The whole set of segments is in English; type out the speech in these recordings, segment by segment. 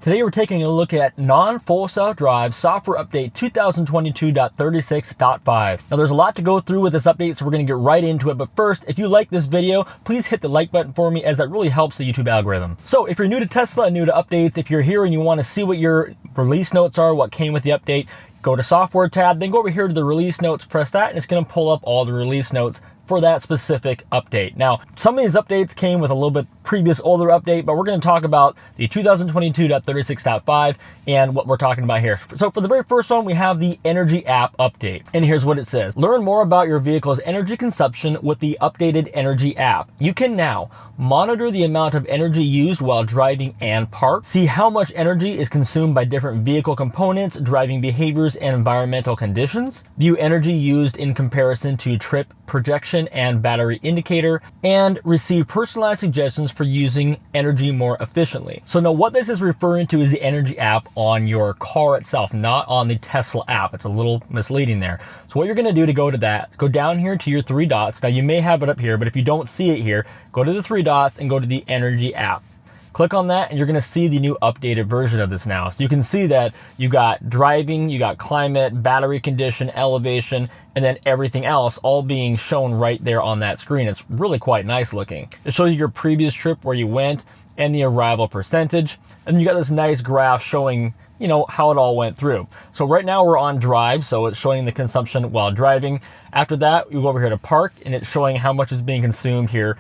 Today we're taking a look at non-full self-drive software update 2022.36.5. Now there's a lot to go through with this update, so we're going to get right into it. But first, if you like this video, please hit the like button for me, as that really helps the YouTube algorithm. So if you're new to Tesla and new to updates, if you're here and you want to see what your release notes are, what came with the update, go to Software tab, then go over here to the release notes, press that, and it's going to pull up all the release notes for that specific update. Now, some of these updates came with a little bit previous older update, but we're going to talk about the 2022.36.5 and what we're talking about here. So for the very first one, we have the Energy app update. And here's what it says. Learn more about your vehicle's energy consumption with the updated Energy app. You can now monitor the amount of energy used while driving and parked, see how much energy is consumed by different vehicle components, driving behaviors, and environmental conditions, view energy used in comparison to trip projection and battery indicator, and receive personalized suggestions for using energy more efficiently. So now what this is referring to is the Energy app on your car itself, not on the Tesla app. It's a little misleading there. So what you're going to do to go to that, go down here to your three dots. Now you may have it up here, but if you don't see it here, go to the three dots and go to the Energy app. Click on that and you're going to see the new updated version of this now. So you can see that you got driving, you got climate, battery condition, elevation, and then everything else all being shown right there on that screen. It's really quite nice looking. It shows you your previous trip, where you went, and the arrival percentage. And you got this nice graph showing, you know, how it all went through. So right now we're on drive, so it's showing the consumption while driving. After that, you go over here to park, and it's showing how much is being consumed here,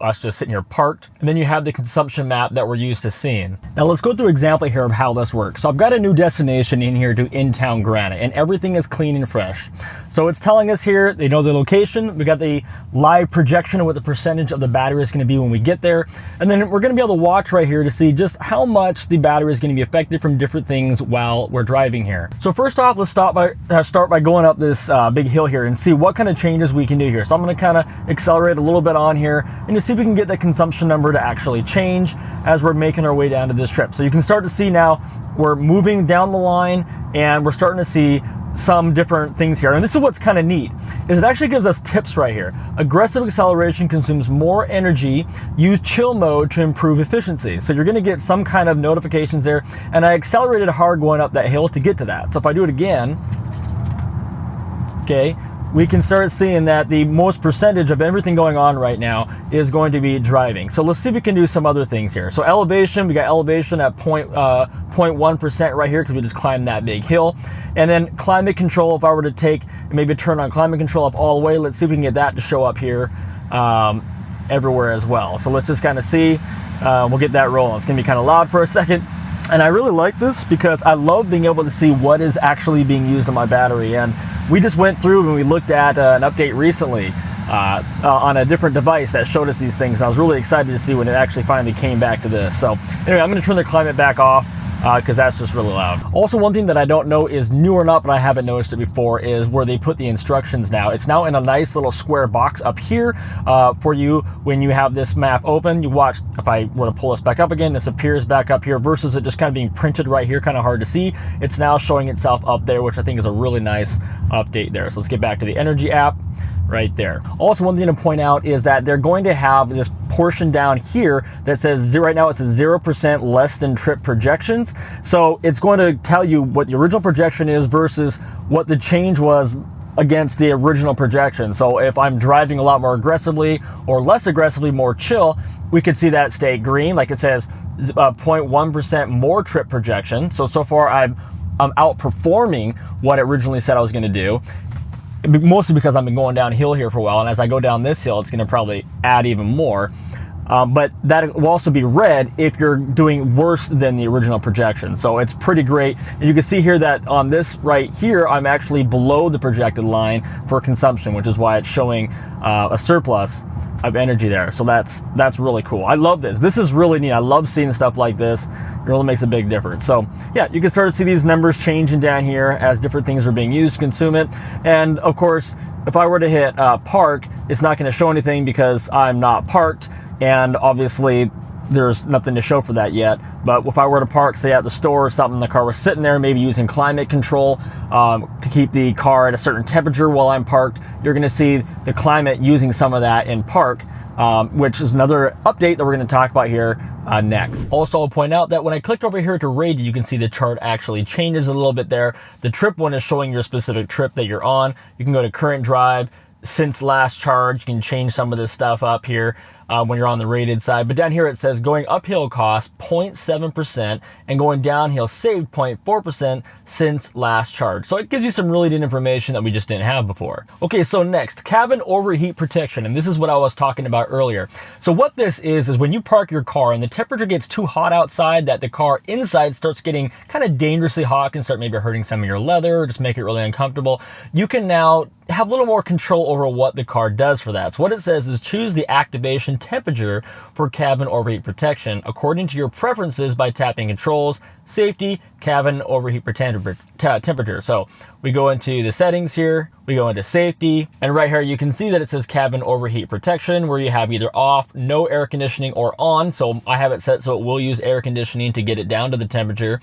us just sitting here parked. And then you have the consumption map that we're used to seeing. Now let's go through an example here of how this works. So I've got a new destination in here to In-Town Granite, and everything is clean and fresh. So it's telling us here, they know the location. We got the live projection of what the percentage of the battery is going to be when we get there. And then we're going to be able to watch right here to see just how much the battery is going to be affected from different things while we're driving here. So first off, let's start by going up this big hill here and see what kind of changes we can do here. So I'm going to kind of accelerate a little bit on here and to see if we can get the consumption number to actually change as we're making our way down to this trip. So you can start to see now we're moving down the line and we're starting to see some different things here. And this is what's kind of neat, is it actually gives us tips right here. Aggressive acceleration consumes more energy. Use chill mode to improve efficiency. So you're going to get some kind of notifications there. And I accelerated hard going up that hill to get to that. So if I do it again, okay, we can start seeing that the most percentage of everything going on right now is going to be driving. So let's see if we can do some other things here. So elevation, we got elevation at 0.1% right here because we just climbed that big hill. And then climate control, if I were to take and maybe turn on climate control up all the way, let's see if we can get that to show up here everywhere as well. So let's just kind of see, we'll get that rolling. It's gonna be kind of loud for a second. And I really like this because I love being able to see what is actually being used on my battery. And we just went through and we looked at an update recently on a different device that showed us these things. I was really excited to see when it actually finally came back to this. So anyway, I'm going to turn the climate back off because that's just really loud. Also, one thing that I don't know is new or not, but I haven't noticed it before, is where they put the instructions now. It's now in a nice little square box up here for you when you have this map open. You watch, if I were to pull this back up again, this appears back up here versus it just kind of being printed right here, kind of hard to see. It's now showing itself up there, which I think is a really nice update there. So let's get back to the Energy app right there. Also, one thing to point out is that they're going to have this portion down here that says, right now it says 0% less than trip projections. So it's going to tell you what the original projection is versus what the change was against the original projection. So if I'm driving a lot more aggressively or less aggressively, more chill, we could see that stay green, like it says 0.1% more trip projection. So far I'm outperforming what it originally said I was going to do. Mostly because I've been going downhill here for a while, and as I go down this hill, it's going to probably add even more. But that will also be red if you're doing worse than the original projection. So it's pretty great. And you can see here that on this right here, I'm actually below the projected line for consumption, which is why it's showing a surplus of energy there. So that's really cool. I love this. This is really neat. I love seeing stuff like this. It really makes a big difference. So yeah, you can start to see these numbers changing down here as different things are being used to consume it. And of course, if I were to hit park, it's not going to show anything because I'm not parked. And obviously there's nothing to show for that yet. But if I were to park, say at the store or something, the car was sitting there, maybe using climate control to keep the car at a certain temperature while I'm parked, you're going to see the climate using some of that in park which is another update that we're going to talk about here next. Also, I'll point out that when I clicked over here to rate, you can see the chart actually changes a little bit there. The trip one is showing your specific trip that you're on. You can go to current drive, since last charge. You can change some of this stuff up here when you're on the rated side. But down here it says going uphill cost 0.7% and going downhill saved 0.4% since last charge. So it gives you some really good information that we just didn't have before. Okay, so next, cabin overheat protection. And this is what I was talking about earlier. So what this is when you park your car and the temperature gets too hot outside that the car inside starts getting kind of dangerously hot, can start maybe hurting some of your leather, or just make it really uncomfortable. You can now have a little more control over what the car does for that. So what it says is choose the activation temperature for cabin overheat protection according to your preferences by tapping controls, safety, cabin overheat temperature. So we go into the settings here, we go into safety, and right here you can see that it says cabin overheat protection, where you have either off, no air conditioning, or on. So I have it set so it will use air conditioning to get it down to the temperature.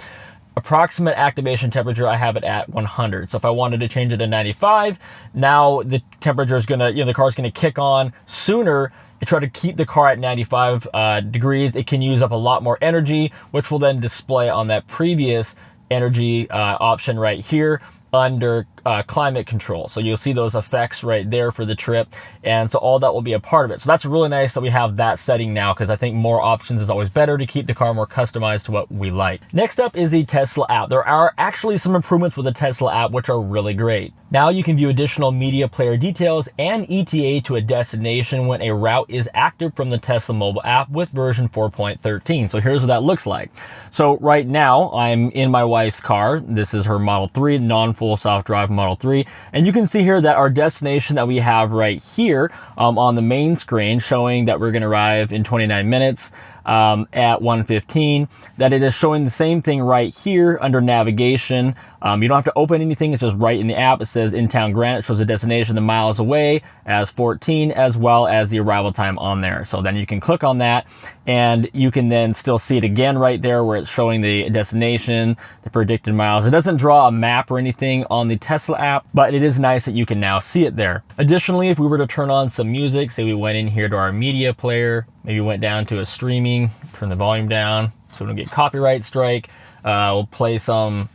Approximate activation temperature, I have it at 100. So if I wanted to change it to 95, now the temperature is gonna, the car's gonna kick on sooner. To try to keep the car at 95 degrees, it can use up a lot more energy, which will then display on that previous energy option right here under climate control. So you'll see those effects right there for the trip. And so all that will be a part of it. So that's really nice that we have that setting now, because I think more options is always better to keep the car more customized to what we like. Next up is the Tesla app. There are actually some improvements with the Tesla app, which are really great. Now you can view additional media player details and ETA to a destination when a route is active from the Tesla mobile app with version 4.13. So here's what that looks like. So right now I'm in my wife's car. This is her Model 3, non-full self-drive Model 3. And you can see here that our destination that we have right here on the main screen showing that we're going to arrive in 29 minutes at 1:15, that it is showing the same thing right here under navigation. You don't have to open anything. It's just right in the app. It says in town Grant. It shows the destination, the miles away as 14, as well as the arrival time on there. So then you can click on that and you can then still see it again right there where it's showing the destination, the predicted miles. It doesn't draw a map or anything on the Tesla app, but it is nice that you can now see it there. Additionally, if we were to turn on some music, say we went in here to our media player, maybe went down to a streaming, turn the volume down so we don't get copyright strike. We'll play some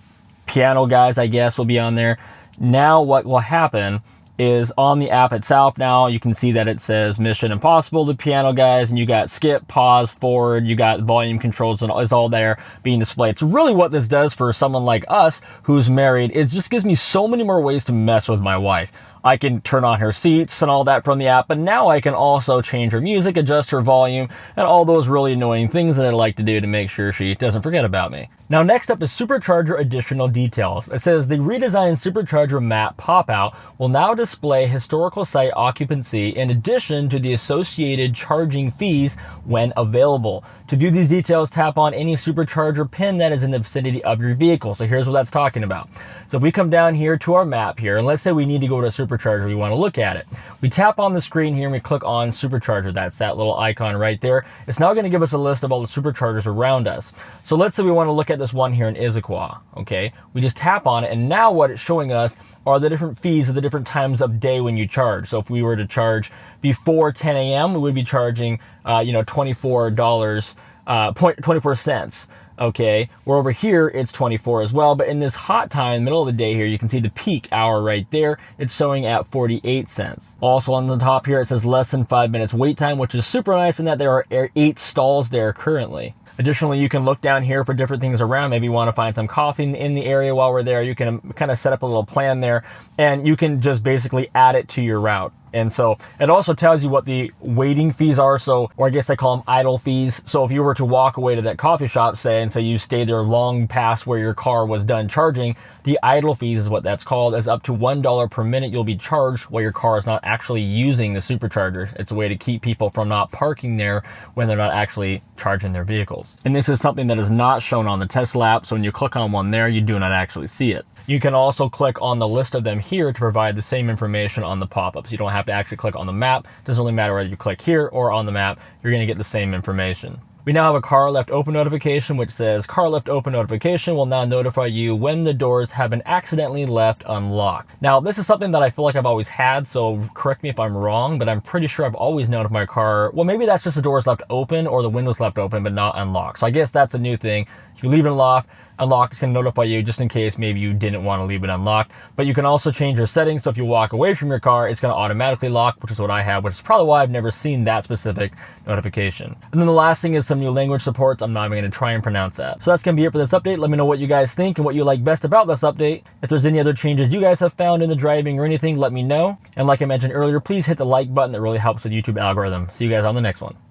Piano Guys, I guess, will be on there. Now what will happen is on the app itself, now you can see that it says Mission Impossible, the Piano Guys, and you got skip, pause, forward, you got volume controls, and it's all there being displayed. So really what this does for someone like us who's married is just gives me so many more ways to mess with my wife. I can turn on her seats and all that from the app, but now I can also change her music, adjust her volume, and all those really annoying things that I like to do to make sure she doesn't forget about me. Now next up is Supercharger additional details. It says the redesigned Supercharger map pop-out will now display historical site occupancy in addition to the associated charging fees when available. To view these details, tap on any Supercharger pin that is in the vicinity of your vehicle. So here's what that's talking about. So if we come down here to our map here, and let's say we need to go to a Supercharger, we want to look at it. We tap on the screen here and we click on Supercharger. That's that little icon right there. It's now going to give us a list of all the Superchargers around us. So let's say we want to look at this one here in Issaquah. Okay, we just tap on it, and now what it's showing us are the different fees of the different times of day when you charge. So if we were to charge before 10 a.m., we would be charging, $24 cents. Okay, where over here it's 24 as well, but in this hot time in the middle of the day here, you can see the peak hour right there. It's showing at 48 cents. Also on the top here, it says less than 5 minutes wait time, which is super nice in that there are 8 stalls there currently. Additionally, you can look down here for different things around. Maybe you want to find some coffee in the area while we're there. You can kind of set up a little plan there, and you can just basically add it to your route. And so it also tells you what the waiting fees are. So, or I guess they call them idle fees. So if you were to walk away to that coffee shop, say, and say you stayed there long past where your car was done charging, the idle fees is what that's called, is up to $1 per minute you'll be charged while your car is not actually using the Supercharger. It's a way to keep people from not parking there when they're not actually charging their vehicles. And this is something that is not shown on the Tesla app. So when you click on one there, you do not actually see it. You can also click on the list of them here to provide the same information on the pop-ups. You don't have to actually click on the map. It doesn't really matter whether you click here or on the map. You're going to get the same information. We We now have a car left open notification, which says car left open notification will now notify you when the doors have been accidentally left unlocked. Now, this is something that I feel like I've always had, so correct me if I'm wrong, but I'm pretty sure I've always known if my car, well, maybe that's just the doors left open or the windows left open, but not unlocked. So I guess that's a new thing. If you leave it unlocked, it's going to notify you just in case maybe you didn't want to leave it unlocked. But you can also change your settings. So if you walk away from your car, it's going to automatically lock, which is what I have, which is probably why I've never seen that specific notification. And then the last thing is some new language supports. I'm not even going to try and pronounce that. So that's going to be it for this update. Let me know what you guys think and what you like best about this update. If there's any other changes you guys have found in the driving or anything, let me know. And like I mentioned earlier, please hit the like button. That really helps with YouTube algorithm. See you guys on the next one.